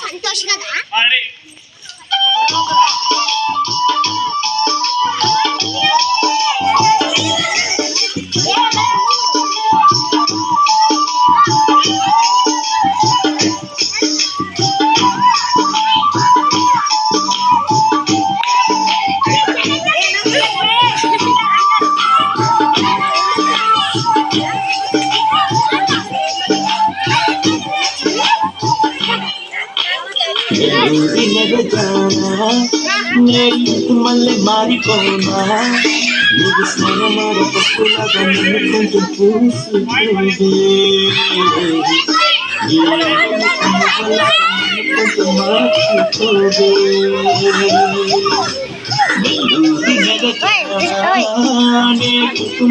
సంతోష్ కదా మళ్ళీ మారిపోనా నువ్వు స్నానమాడ పప్పులాగా నన్ను కొంచెం పూసుకోదే కొంచెం మార్చుకోదే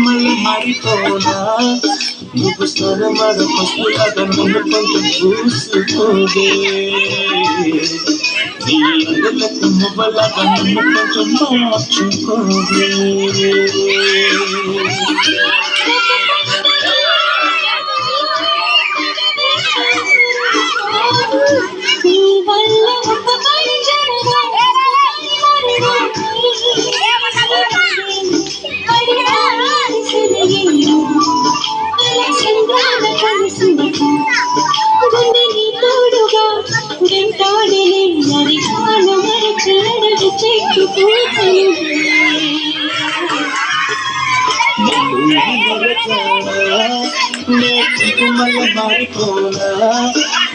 మళ్ళీ మారిపోనా నువ్వు స్నానమాడ పప్పులాగా నన్ను కొంచెం పూసుకోదే మొబలాగా నన్ను కొంచెం మార్చుకోదే మళ్ళీ మారిపోనా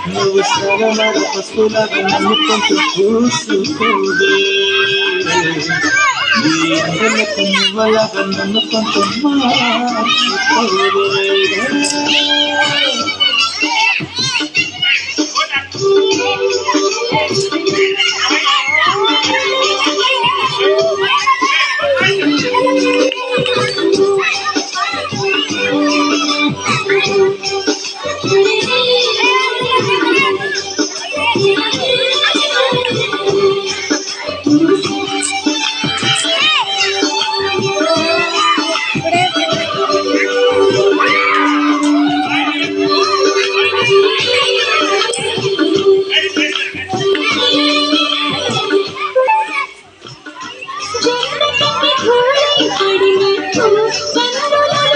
నువ్వు సరళ పశువులాగా నన్ను కొంచెం చూసుకోదే నీ అందలకు నువ్వలాగా నన్ను కొంచెం మార్చుకోదే